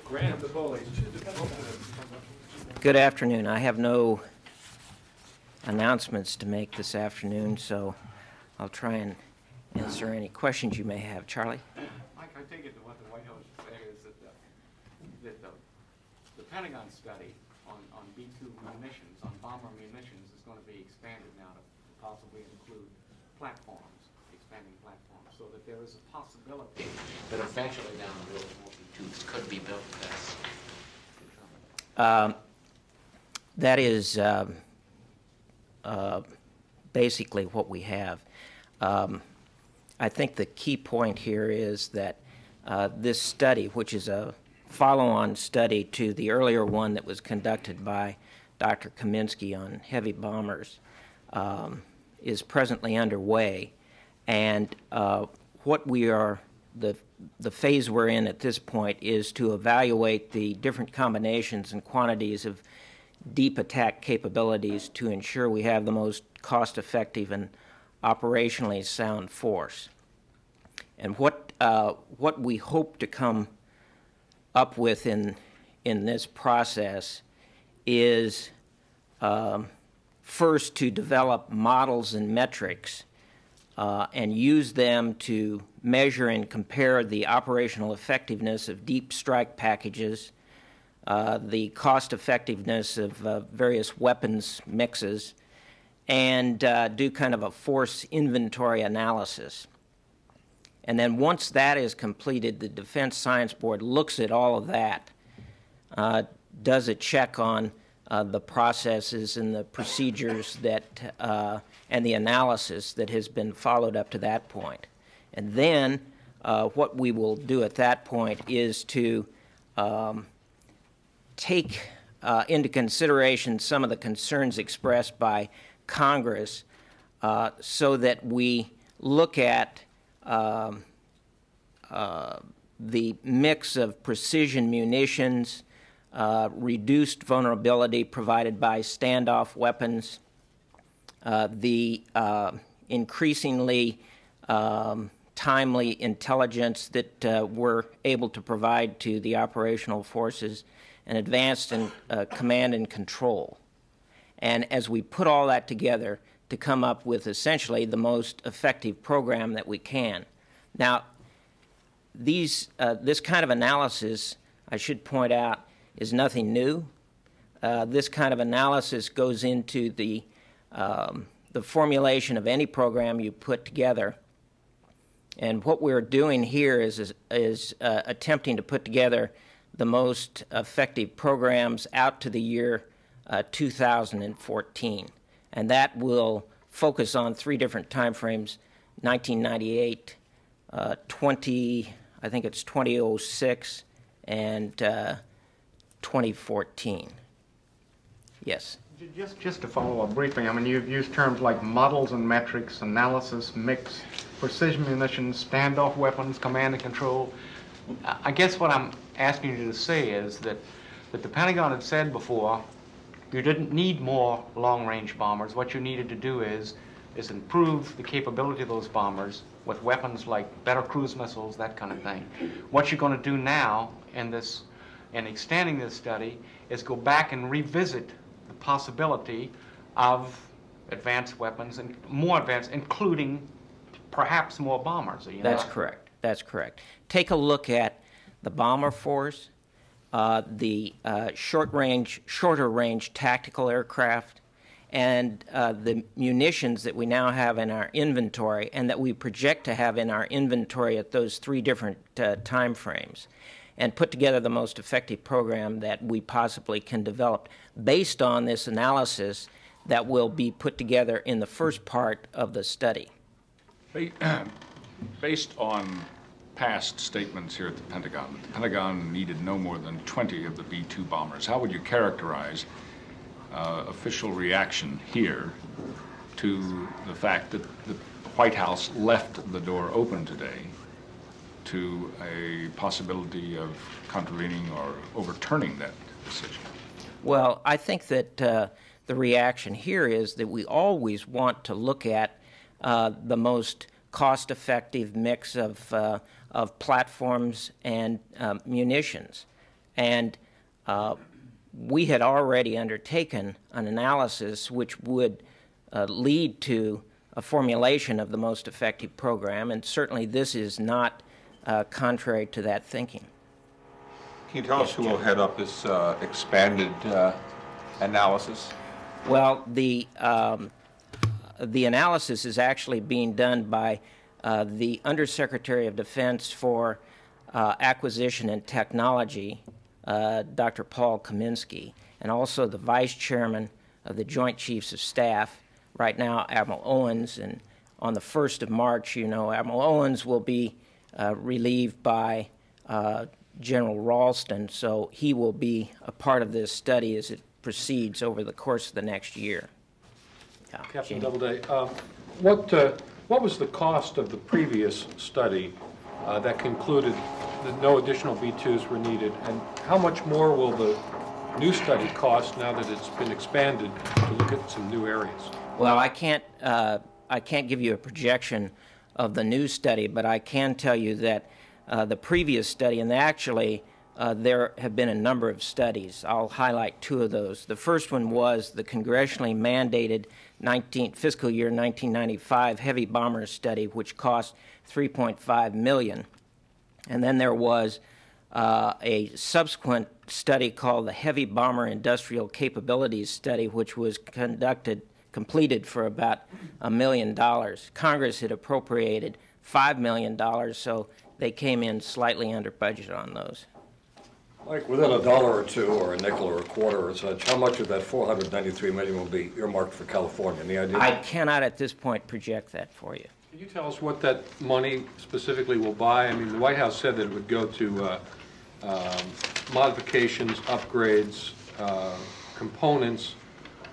Grant the bullies. Good afternoon. I have no announcements to make this afternoon, so I'll try and answer any questions you may have. Charlie? Mike, I take it that what the White House said is that the Pentagon study on B-2 munitions, on bomber munitions, is going to be expanded now to possibly include platforms, expanding platforms, so that there is a possibility that eventually down the road more B-2s could be built. That is basically what we have. I think the key point here is that this study, which is a follow-on study to the earlier one that was conducted by Dr. Kaminsky on heavy bombers, is presently underway. And what we are, the phase we're in at this point is to evaluate the different combinations and quantities of deep attack capabilities to ensure we have the most cost-effective and operationally sound force. And what we hope to come up with in this process is first to develop models and metrics and use them to measure and compare the operational effectiveness of deep strike packages, the cost effectiveness of various weapons mixes, and do kind of a force inventory analysis. And then once that is completed, the Defense Science Board looks at all of that, does a check on the processes and the procedures that and the analysis that has been followed up to that point. And then what we will do at that point is to take into consideration some of the concerns expressed by Congress so that we look at the mix of precision munitions, reduced vulnerability provided by standoff weapons, the increasingly timely intelligence that we're able to provide to the operational forces, and advanced in command and control. And as we put all that together to come up with essentially the most effective program that we can. Now, this kind of analysis, I should point out, is nothing new. This kind of analysis goes into the formulation of any program you put together. And what we're doing here is attempting to put together the most effective programs out to the year 2014. And that will focus on three different time frames: 1998, 2006, and 2014. Yes? Just to follow up briefly, I mean, you've used terms like models and metrics, analysis, mix, precision munitions, standoff weapons, command and control. I guess what I'm asking you to say is that the Pentagon had said before you didn't need more long-range bombers. What you needed to do is improve the capability of those bombers with weapons like better cruise missiles, that kind of thing. What you're going to do now in extending this study is go back and revisit the possibility of advanced weapons and more advanced, including perhaps more bombers. That's correct. That's correct. Take a look at the bomber force, the shorter range tactical aircraft, and the munitions that we now have in our inventory and that we project to have in our inventory at those three different time frames, and put together the most effective program that we possibly can develop based on this analysis that will be put together in the first part of the study. Based on past statements here at the Pentagon needed no more than 20 of the B-2 bombers. How would you characterize official reaction here to the fact that the White House left the door open today to a possibility of contravening or overturning that decision? Well, I think that the reaction here is that we always want to look at the most cost-effective mix of platforms and munitions. And we had already undertaken an analysis which would lead to a formulation of the most effective program, and certainly this is not contrary to that thinking. Can you tell us who will head up this expanded analysis? Well, the analysis is actually being done by the Undersecretary of Defense for Acquisition and Technology, Dr. Paul Kaminsky, and also the Vice Chairman of the Joint Chiefs of Staff, right now Admiral Owens, and on the 1st of March, you know, Admiral Owens will be relieved by General Ralston, so he will be a part of this study as it proceeds over the course of the next year. Captain Doubleday, what was the cost of the previous study that concluded that no additional B-2s were needed, and how much more will the new study cost now that it's been expanded to look at some new areas? Well, I can't give you a projection of the new study, but I can tell you that the previous study, and actually there have been a number of studies. I'll highlight two of those. The first one was the congressionally mandated fiscal year 1995 heavy bombers study, which cost $3.5 million. And then there was a subsequent study called the Heavy Bomber Industrial Capabilities Study, which was completed for about $1 million. Congress had appropriated $5 million, so they came in slightly under budget on those. Like within a dollar or two, or a nickel or a quarter or such, how much of that $493 million will be earmarked for California? Any idea? I cannot at this point project that for you. Can you tell us what that money specifically will buy? I mean, the White House said that it would go to modifications, upgrades, components.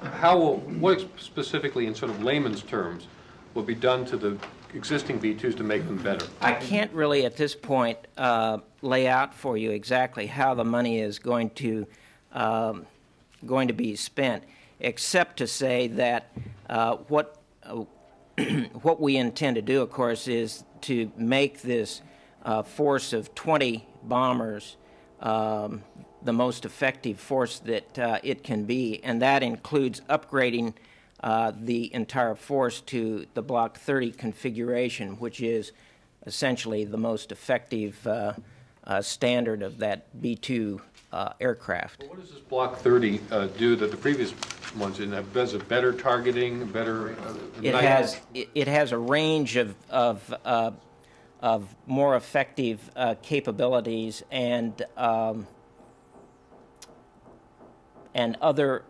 What specifically, in sort of layman's terms, will be done to the existing B-2s to make them better? I can't really at this point lay out for you exactly how the money is going to be spent, except to say that what we intend to do, of course, is to make this force of 20 bombers the most effective force that it can be, and that includes upgrading the entire force to the Block 30 configuration, which is essentially the most effective standard of that B-2 aircraft. Well, what does this Block 30 do that the previous ones didn't have? Does it better targeting, better? It has a range of more effective capabilities and other.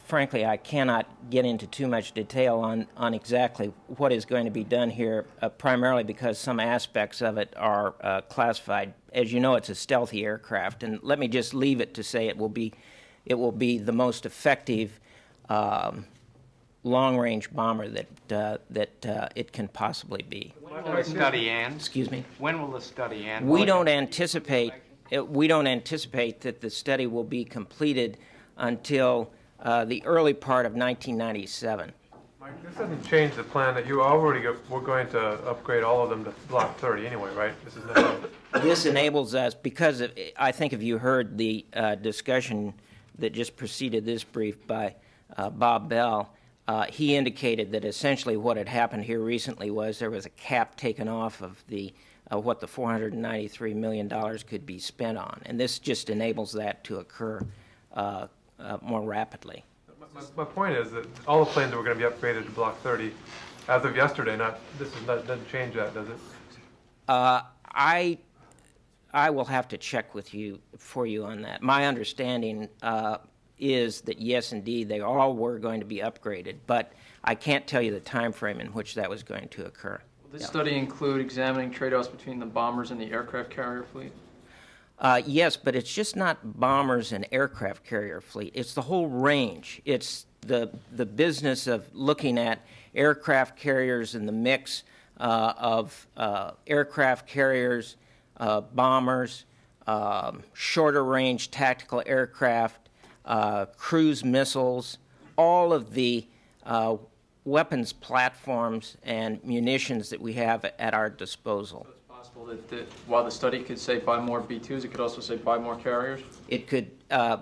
Frankly, I cannot get into too much detail on exactly what is going to be done here, primarily because some aspects of it are classified. As you know, it's a stealthy aircraft, and let me just leave it to say it will be the most effective long-range bomber that it can possibly be. When will the study end? Excuse me? When will the study end? We don't anticipate that the study will be completed until the early part of 1997. Mike, this doesn't change the plan that you already we're going to upgrade all of them to Block 30 anyway, right? This is not. This enables us, because I think if you heard the discussion that just preceded this brief by Bob Bell, he indicated that essentially what had happened here recently was there was a cap taken off of what the $493 million could be spent on, and this just enables that to occur more rapidly. My point is that all the planes that were going to be upgraded to Block 30 as of yesterday, doesn't change that, does it? I will have to check with you on that. My understanding is that yes, indeed, they all were going to be upgraded, but I can't tell you the time frame in which that was going to occur. Will this study include examining trade-offs between the bombers and the aircraft carrier fleet? Yes, but it's just not bombers and aircraft carrier fleet. It's the whole range. It's the business of looking at aircraft carriers in the mix of aircraft carriers, bombers, shorter range tactical aircraft, cruise missiles, all of the weapons platforms and munitions that we have at our disposal. It's possible Well, while the study could say buy more B-2s, it could also say buy more carriers? It could,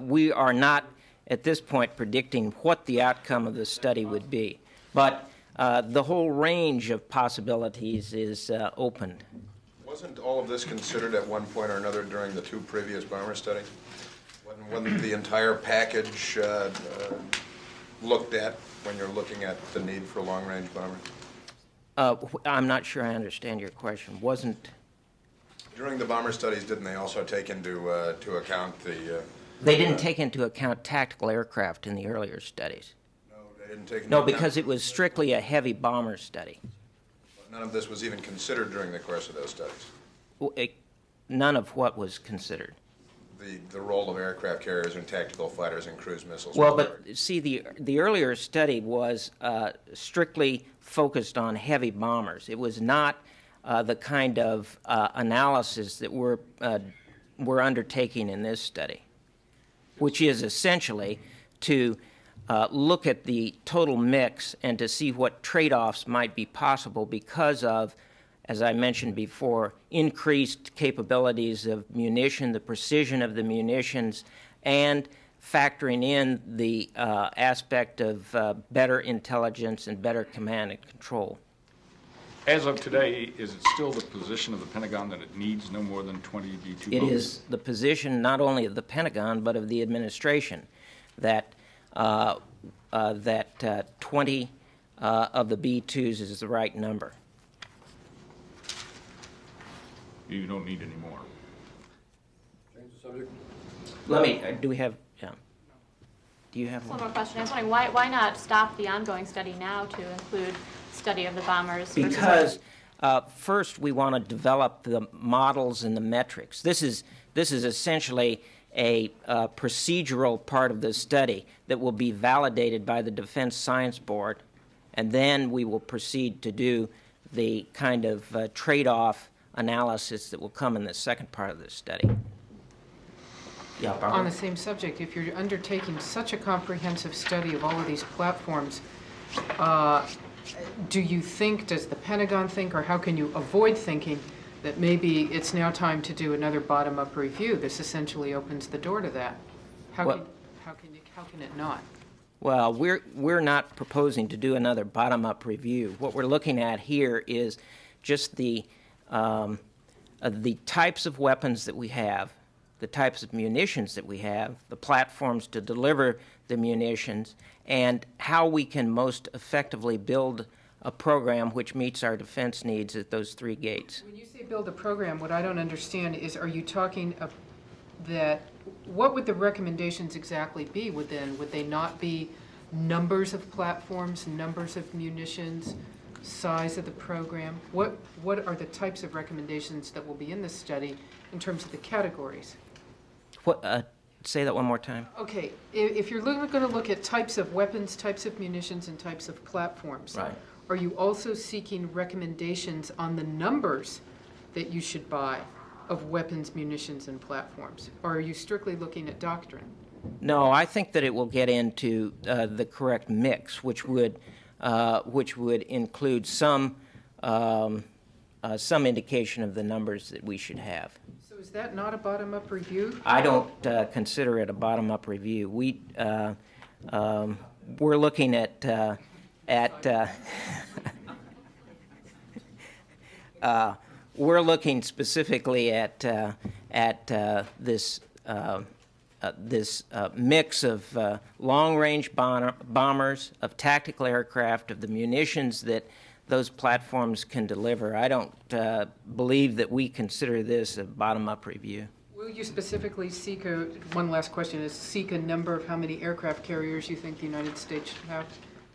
we are not at this point predicting what the outcome of the study would be, but the whole range of possibilities is open. Wasn't all of this considered at one point or another during the two previous bomber studies? Wasn't the entire package looked at when you're looking at the need for long-range bombers? I'm not sure I understand your question. Wasn't... During the bomber studies, didn't they also take into account the... They didn't take into account tactical aircraft in the earlier studies. No, they didn't take into No, account... because it was strictly a heavy bomber study. None of this was even considered during the course of those studies. None of what was considered. The role of aircraft carriers and tactical fighters and cruise missiles. Well, but see, the earlier study was strictly focused on heavy bombers. It was not the kind of analysis that we're undertaking in this study, which is essentially to look at the total mix and to see what trade-offs might be possible because of, as I mentioned before, increased capabilities of munition, the precision of the munitions, and factoring in the aspect of better intelligence and better command and control. As of today, is it still the position of the Pentagon that it needs no more than 20 B-2 It bombers? is the position not only of the Pentagon but of the administration that 20 of the B-2s is the right number. You don't need any more. Change the subject. Let me, do we have, yeah. Do you have One one? more question. I was wondering, why not stop the ongoing study now to include study of the bombers? Because first we want to develop the models and the metrics. This is essentially a procedural part of the study that will be validated by the Defense Science Board, and then we will proceed to do the kind of trade-off analysis that will come in the second part of this study. Yeah, Barbara? On the same subject, if you're undertaking such a comprehensive study of all of these platforms, do you think, does the Pentagon think, or how can you avoid thinking that maybe it's now time to do another bottom-up review? This essentially opens the door to that. How can it not? Well, we're not proposing to do another bottom-up review. What we're looking at here is just the types of weapons that we have, the types of munitions that we have, the platforms to deliver the munitions, and how we can most effectively build a program which meets our defense needs at those three gates. When you say build a program, what I don't understand is, are you talking that, what would the recommendations exactly be within? Would they not be numbers of platforms, numbers of munitions, size of the program? What are the types of recommendations that will be in this study in terms of the categories? Say that one more time. Okay, if you're going to look at types of weapons, types of munitions, and types of platforms, Right. Are you also seeking recommendations on the numbers that you should buy of weapons, munitions, and platforms? Or are you strictly looking at doctrine? No, I think that it will get into the correct mix, which would include some indication of the numbers that we should have. So is that not a bottom-up review? I don't consider it a bottom-up review. We're looking at we're looking specifically at this mix of long-range bombers, of tactical aircraft, of the munitions that those platforms can deliver. I don't believe that we consider this a bottom-up review. Will you specifically seek one last question, is seek a number of how many aircraft carriers you think the United States should have?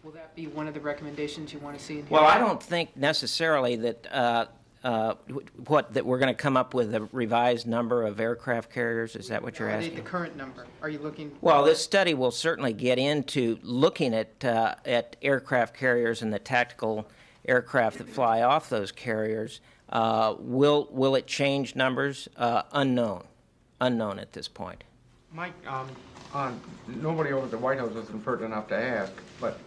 Will that be one of the recommendations you want to see in here? Well, I don't think necessarily that that we're going to come up with a revised number of aircraft carriers. Is that what you're asking? The current number. Are you looking? Well, this study will certainly get into looking at aircraft carriers and the tactical aircraft that fly off those carriers. Will it change numbers? Unknown at this point. Mike, nobody over at the White House is impertinent enough to ask, but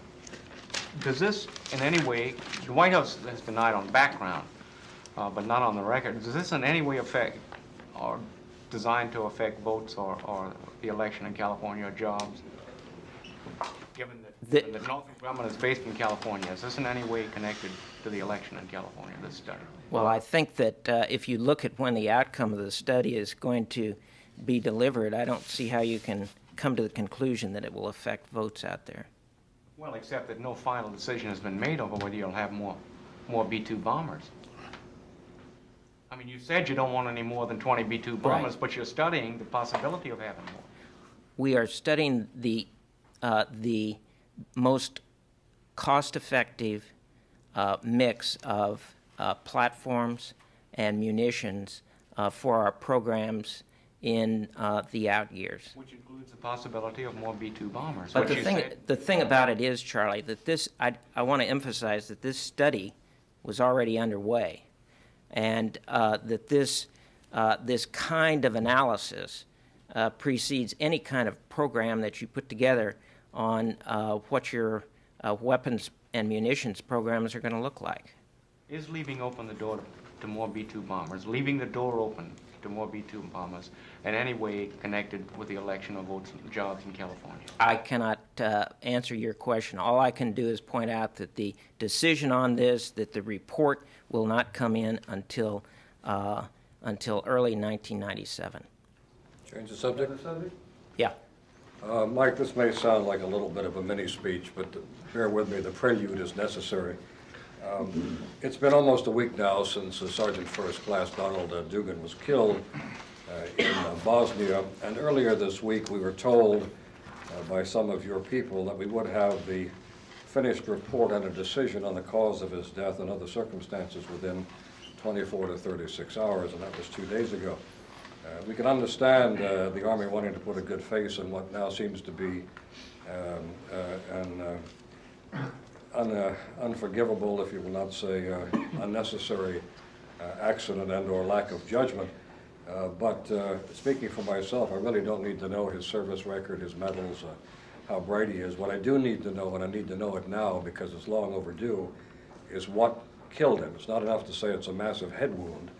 does this in any way, the White House has denied on background, but not on the record. Does this in any way affect or designed to affect votes or the election in California or jobs? Given that Northrop Grumman is based in California, is this in any way connected to the election in California, this study? Well, I think that if you look at when the outcome of the study is going to be delivered, I don't see how you can come to the conclusion that it will affect votes out there. Well, except that no final decision has been made over whether you'll have more B-2 bombers. I mean, you said you don't want any more than 20 B-2 bombers, Right. but you're studying the possibility of having more. We are studying the most cost-effective mix of platforms and munitions for our programs in the out years. Which includes the possibility of more B-2 bombers. But which the thing about it is, Charlie, that this, I want to emphasize that this study was already underway, and that this kind of analysis precedes any kind of program that you put together on what your weapons and munitions programs are going to look like. Is leaving open the door to more B-2 bombers, leaving the door open to more B-2 bombers, in any way connected with the election of votes and jobs in California? I cannot answer your question. All I can do is point out that the decision on this, that the report will not come in until early 1997. Change the subject? Yeah. Mike, this may sound like a little bit of a mini speech, but bear with me, the prelude is necessary. It's been almost a week now since Sergeant First Class Donald Dugan was killed in Bosnia, and earlier this week we were told by some of your people that we would have the finished report and a decision on the cause of his death and other circumstances within 24 to 36 hours, and that was 2 days ago. We can understand the Army wanting to put a good face on what now seems to be an unforgivable, if you will not say unnecessary, accident and or lack of judgment. But speaking for myself, I really don't need to know his service record, his medals, how bright he is. What I do need to know, and I need to know it now because it's long overdue, is what killed him. It's not enough to say it's a massive head wound.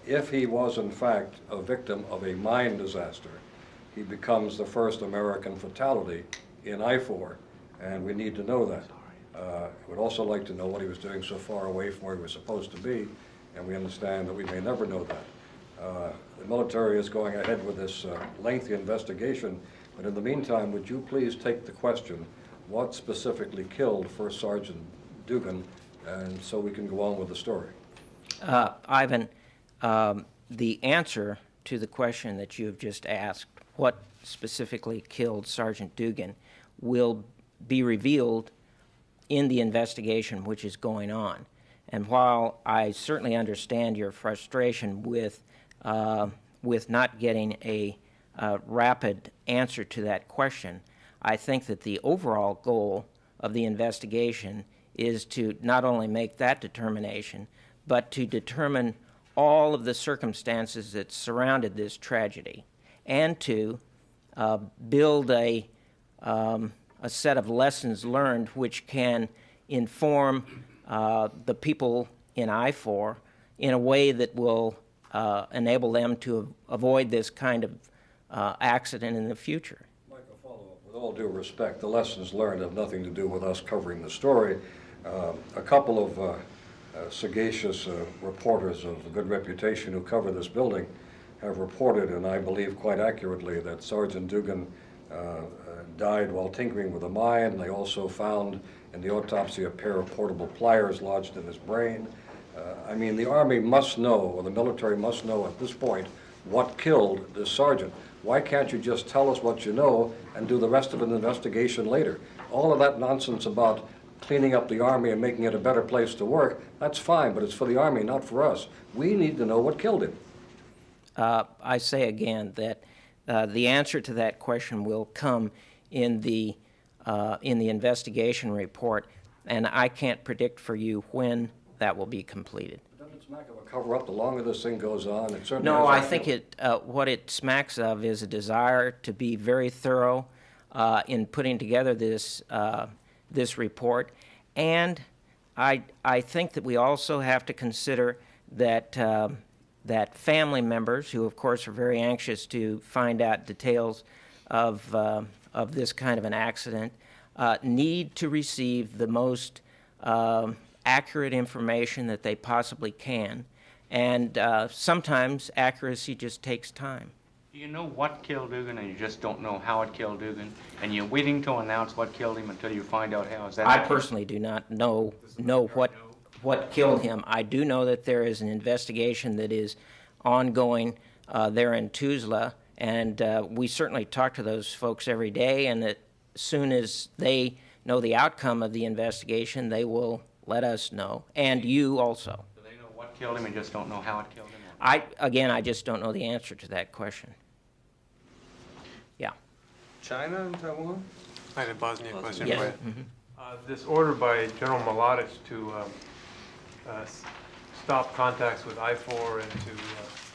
If he was in fact a victim of a mine disaster, he becomes the first American fatality in I-4, and we need to know that. I would also like to know what he was doing so far away from where he was supposed to be, and we understand that we may never know that. The military is going ahead with this lengthy investigation, but in the meantime, would you please take the question, what specifically killed First Sergeant Dugan, and so we can go on with the story. Ivan, the answer to the question that you have just asked, what specifically killed Sergeant Dugan, will be revealed in the investigation which is going on. And while I certainly understand your frustration with not getting a rapid answer to that question, I think that the overall goal of the investigation is to not only make that determination, but to determine all of the circumstances that surrounded this tragedy, and to build a set of lessons learned which can inform the people in I-4 in a way that will enable them to avoid this kind of accident in the future. Mike, a follow-up. With all due respect, the lessons learned have nothing to do with us covering the story. A couple of sagacious reporters of a good reputation who cover this building have reported, and I believe quite accurately, that Sergeant Dugan died while tinkering with a mine. They also found in the autopsy a pair of portable pliers lodged in his brain. I mean, the Army must know, or the military must know at this point, what killed this sergeant. Why can't you just tell us what you know and do the rest of an investigation later? All of that nonsense about cleaning up the Army and making it a better place to work, that's fine, but it's for the Army, not for us. We need to know what killed him. I say again that the answer to that question will come in the investigation report, and I can't predict for you when that will be completed. Doesn't it smack of a cover-up the longer this thing goes on? It certainly No, has I think what it smacks of is a desire to be very thorough in putting together this report, and I think that we also have to consider that that family members, who of course are very anxious to find out details of this kind of an accident, need to receive the most accurate information that they possibly can, and sometimes accuracy just takes time. Do you know what killed Dugan and you just don't know how it killed Dugan, and you're waiting to announce what killed him until you find out how? Is that I personally do not know what killed him. I do know that there is an investigation that is ongoing there in Tuzla, and we certainly talk to those folks every day, and as soon as they know the outcome of the investigation, they will let us know, and you also. Do they know what killed him and just don't know how it killed him? I just don't know the answer to that question. Yeah. China and Taiwan? I had a Bosnia question Yes. for you. Mhm. This order by General Mladic to stop contacts with I-4 and to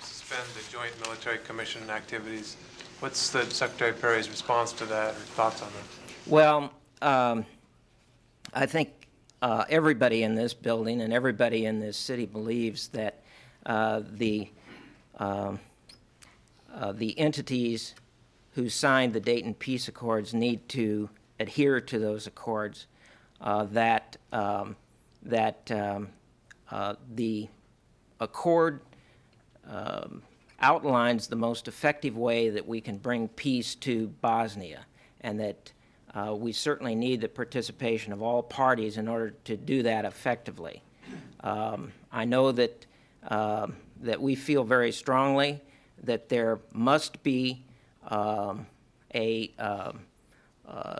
suspend the Joint Military Commission activities, what's the Secretary Perry's response to that, or thoughts on that? Well, I think everybody in this building and everybody in this city believes that the entities who signed the Dayton Peace Accords need to adhere to those accords, that the accord outlines the most effective way that we can bring peace to Bosnia, and that we certainly need the participation of all parties in order to do that effectively. I know that that we feel very strongly that there must be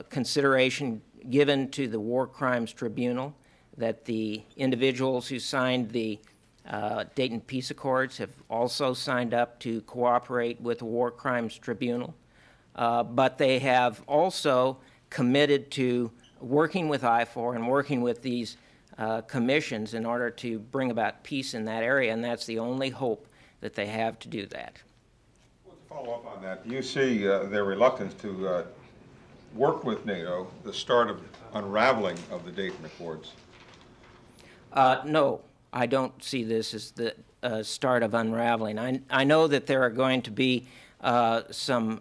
consideration given to the War Crimes Tribunal, that the individuals who signed the Dayton Peace Accords have also signed up to cooperate with the War Crimes Tribunal, but they have also committed to working with I-4 and working with these commissions in order to bring about peace in that area, and that's the only hope that they have to do that. Well, to follow up on that, do you see their reluctance to work with NATO the start of unraveling of the Dayton Accords? No, I don't see this as the start of unraveling. I know that there are going to be some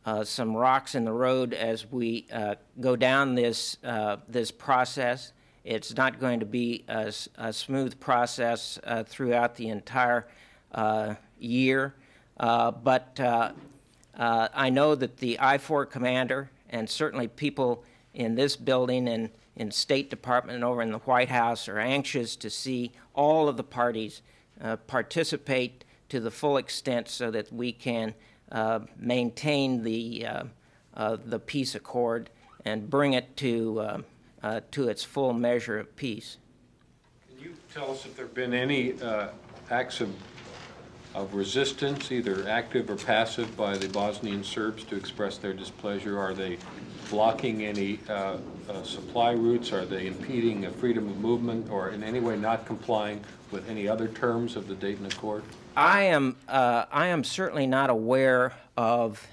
rocks in the road as we go down this process. It's not going to be a smooth process throughout the entire year, but I know that the I-4 commander and certainly people in this building and in State Department and over in the White House are anxious to see all of the parties participate to the full extent so that we can maintain the peace accord and bring it to its full measure of peace. Can you tell us if there have been any acts of resistance, either active or passive, by the Bosnian Serbs to express their displeasure? Are they blocking any supply routes? Are they impeding freedom of movement, or in any way not complying with any other terms of the Dayton Accord? I am certainly not aware of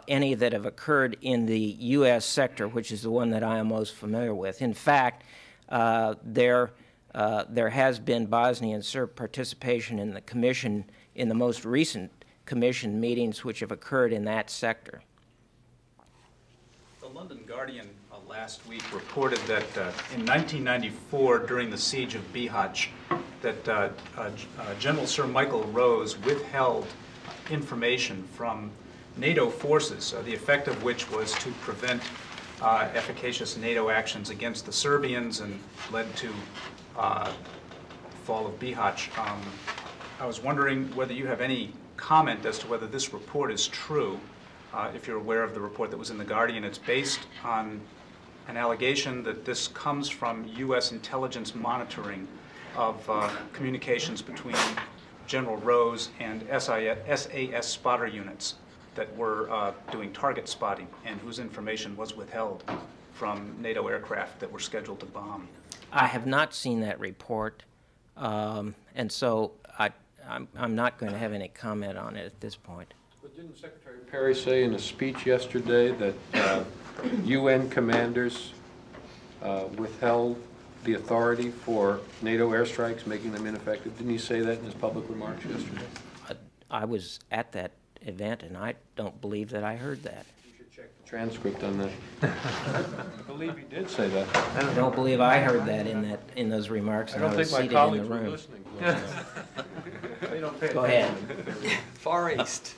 any that have occurred in the U.S. sector, which is the one that I am most familiar with. In fact, there has been Bosnian Serb participation in the commission, in the most recent commission meetings which have occurred in that sector. The London Guardian last week reported that in 1994, during the siege of Bihać, that General Sir Michael Rose withheld information from NATO forces, the effect of which was to prevent efficacious NATO actions against the Serbians and led to fall of Bihać. I was wondering whether you have any comment as to whether this report is true. If you're aware of the report that was in The Guardian, it's based on an allegation that this comes from U.S. intelligence monitoring of communications between General Rose and SAS spotter units that were doing target spotting, and whose information was withheld from NATO aircraft that were scheduled to bomb. I have not seen that report, and so I'm not going to have any comment on it at this point. But didn't Secretary Perry say in a speech yesterday that UN commanders withheld the authority for NATO airstrikes, making them ineffective? Didn't he say that in his public remarks yesterday? I was at that event, and I don't believe that I heard that. You should check the transcript on that. I believe he did say that. I don't believe I heard that in those remarks, I and I don't was think my seated in the colleagues were room. listening. Go ahead. Far East.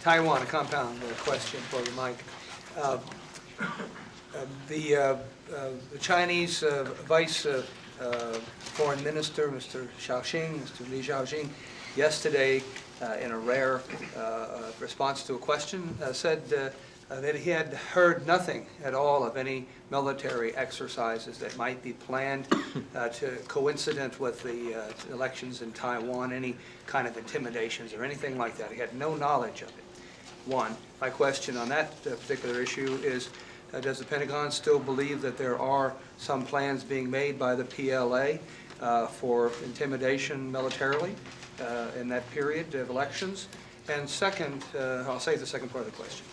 Taiwan, a compound question for you, Mike. The Chinese Vice Foreign Minister, Mr. Xiaoxing, Mr. Li Xiaoxing, yesterday, in a rare response to a question, said that he had heard nothing at all of any military exercises that might be planned coincident with the elections in Taiwan, any kind of intimidations or anything like that. He had no knowledge of it. One, my question on that particular issue is, does the Pentagon still believe that there are some plans being made by the PLA for intimidation militarily in that period of elections? And second, I'll save the second part of the question.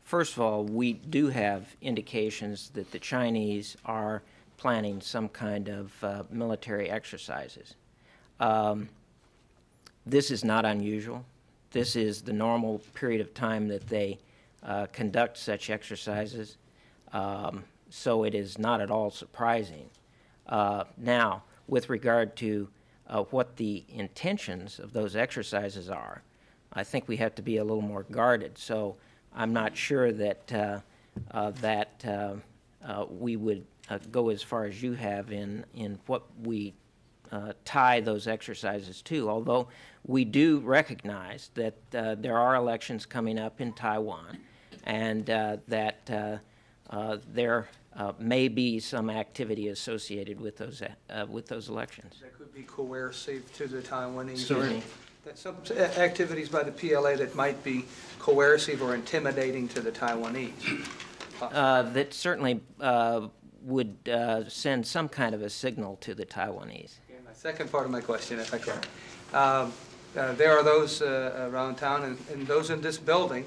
First of all, we do have indications that the Chinese are planning some kind of military exercises. This is not unusual. This is the normal period of time that they conduct such exercises, so it is not at all surprising. Now, with regard to what the intentions of those exercises are, I think we have to be a little more guarded. So I'm not sure that we would go as far as you have in what we tie those exercises to, although we do recognize that there are elections coming up in Taiwan, and that there may be some activity associated with those elections. That could be coercive to the Taiwanese. Certainly. That some activities by the PLA that might be coercive or intimidating to the Taiwanese. That certainly would send some kind of a signal to the Taiwanese. Okay, my second part of my question, if I can. There are those around town and those in this building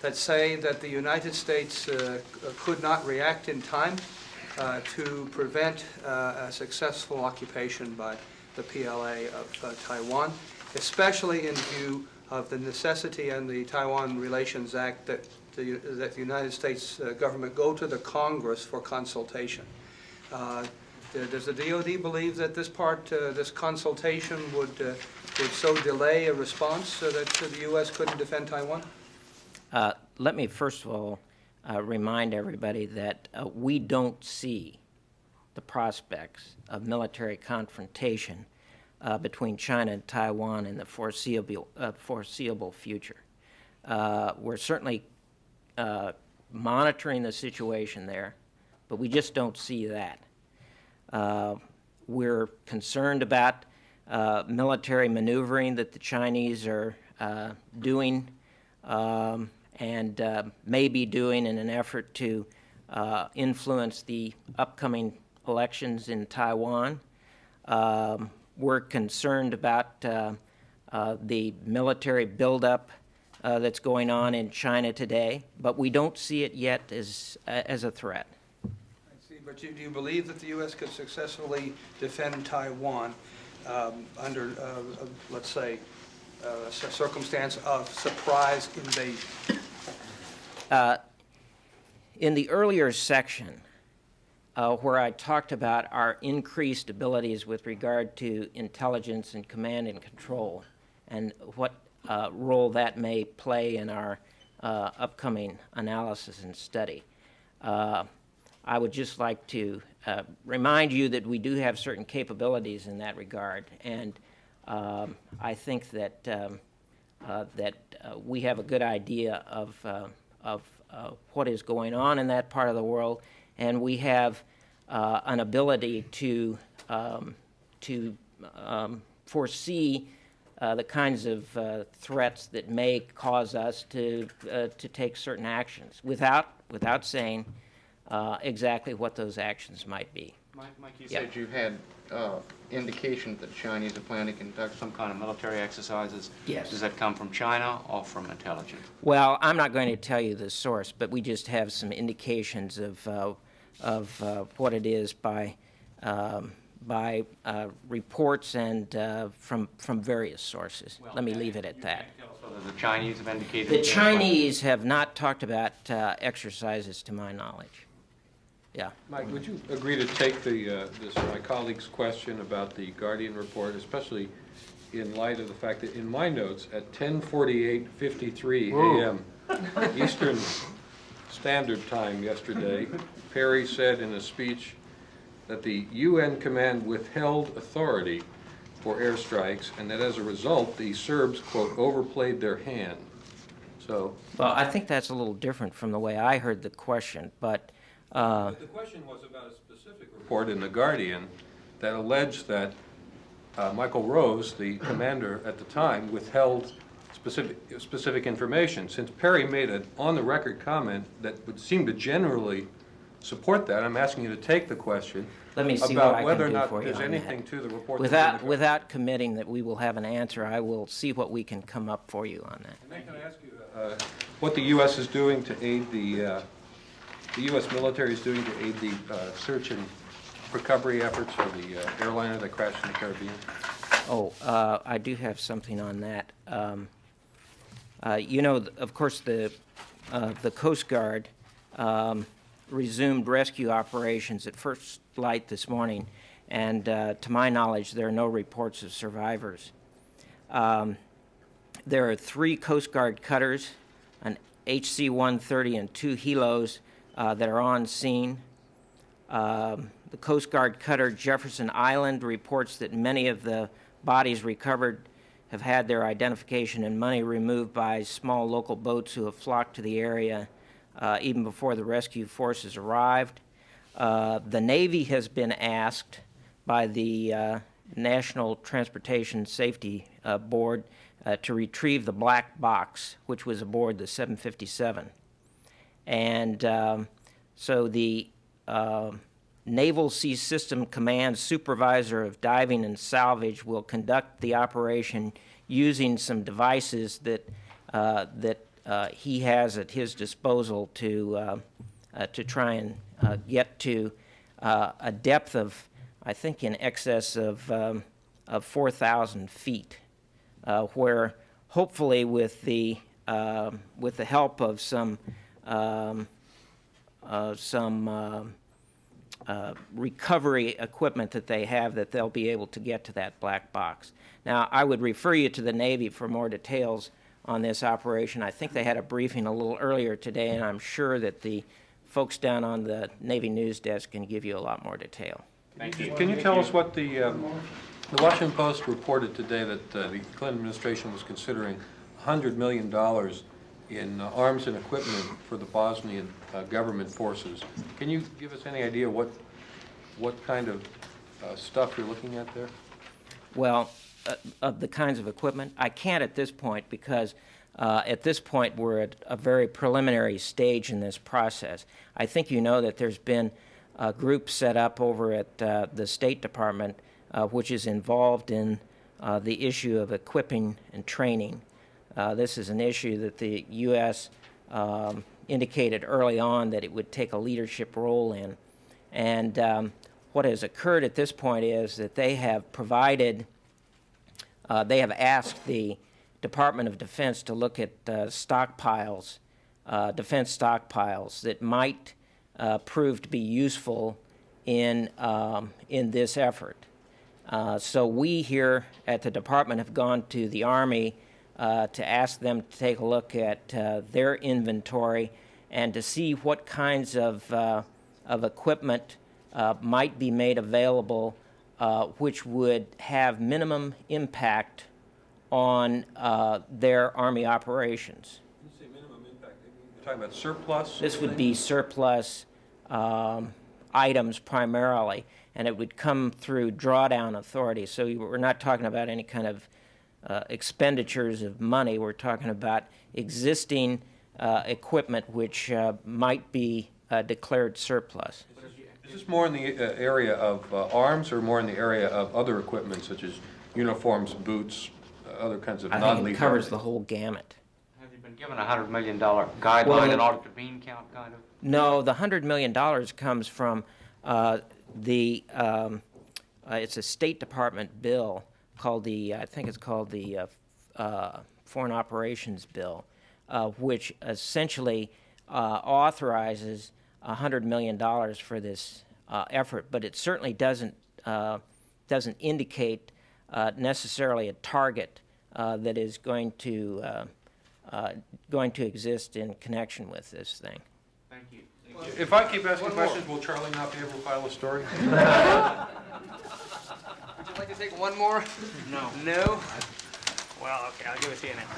that say that the United States could not react in time to prevent a successful occupation by the PLA of Taiwan, especially in view of the necessity and the Taiwan Relations Act that the United States government go to the Congress for consultation. Does the DoD believe that this consultation would so delay a response so that the U.S. couldn't defend Taiwan? Let me first of all remind everybody that we don't see the prospects of military confrontation between China and Taiwan in the foreseeable future. We're certainly monitoring the situation there, but we just don't see that. We're concerned about military maneuvering that the Chinese are doing and may be doing in an effort to influence the upcoming elections in Taiwan. We're concerned about the military buildup that's going on in China today, but we don't see it yet as a threat. I see, but do you believe that the U.S. could successfully defend Taiwan under, let's say, a circumstance of surprise invasion? In the earlier section, where I talked about our increased abilities with regard to intelligence and command and control, and what role that may play in our upcoming analysis and study, I would just like to remind you that we do have certain capabilities in that regard, and I think that we have a good idea of what is going on in that part of the world, and we have an ability to foresee the kinds of threats that may cause us to take certain actions without saying exactly what those actions might be. Mike, you said you had indication that the Chinese are planning to conduct some kind of military exercises. Yes. Does that come from China or from intelligence? Well, I'm not going to tell you the source, but we just have some indications of what it is by reports and from various sources. Well, Let me leave it at that. Tell us whether the Chinese have indicated. The Chinese have not talked about exercises, to my knowledge. Yeah. Mike, would you agree to take my colleague's question about the Guardian report, especially in light of the fact that in my notes at 10:48:53 a.m. Eastern Standard Time yesterday, Perry said in a speech that the UN command withheld authority for airstrikes and that as a result the Serbs, quote, overplayed their hand. So. Well, I think that's a little different from the way I heard the question, but. The question was about a specific report in The Guardian that alleged that Michael Rose, the commander at the time, withheld specific information. Since Perry made an on-the-record comment that would seem to generally support that, I'm asking you to take the question. Let me see about what I whether or can do not for you there's on anything that. to the report. Without committing that we will have an answer, I will see what we can come up for you on that. And then can I ask you what the U.S. is doing to aid the U.S. military is doing to aid the search and recovery efforts of the airliner that crashed in the Caribbean? Oh, I do have something on that. You know, of course, the Coast Guard resumed rescue operations at first light this morning, and to my knowledge, there are no reports of survivors. There are 3 Coast Guard cutters, an HC-130 and 2 helos that are on scene. The Coast Guard cutter Jefferson Island reports that many of the bodies recovered have had their identification and money removed by small local boats who have flocked to the area even before the rescue forces arrived. The Navy has been asked by the National Transportation Safety Board to retrieve the black box, which was aboard the 757. And so the Naval Sea System Command Supervisor of Diving and Salvage will conduct the operation using some devices that he has at his disposal to try and get to a depth of, I think, in excess of 4,000 feet, where hopefully with the help of some recovery equipment that they have, that they'll be able to get to that black box. Now, I would refer you to the Navy for more details on this operation. I think they had a briefing a little earlier today, and I'm sure that the folks down on the Navy news desk can give you a lot more detail. Thank you. Can you tell us what the Washington Post reported today that the Clinton administration was considering $100 million in arms and equipment for the Bosnian government forces. Can you give us any idea what kind of stuff you're looking at there? Well, of the kinds of equipment, I can't at this point because at this point we're at a very preliminary stage in this process. I think you know that there's been a group set up over at the State Department which is involved in the issue of equipping and training. This is an issue that the U.S. Indicated early on that it would take a leadership role in. And what has occurred at this point is that they have provided, they have asked the Department of Defense to look at stockpiles, defense stockpiles that might prove to be useful in this effort. So we here at the department have gone to the Army to ask them to take a look at their inventory and to see what kinds of equipment might be made available which would have minimum impact on their Army operations. When you say minimum impact, you're talking about surplus? This would be surplus items primarily, and it would come through drawdown authority. So we're not talking about any kind of expenditures of money. We're talking about existing equipment which might be declared surplus. Is this more in the area of arms or more in the area of other equipment such as uniforms, boots, other kinds of I non-lethal? think it covers the whole gamut. Have you been been given a $100 million guideline Well, in order to bean count, kind of? No, the $100 million comes from it's a State Department bill called I think it's called the Foreign Operations Bill, which essentially authorizes $100 million for this effort, but it certainly doesn't indicate necessarily a target that is going to exist in connection with this thing. Thank you. If I keep asking questions, will Charlie not be able to file a story? Would you like to take one more? No. No? Well, okay, I'll give it to you now.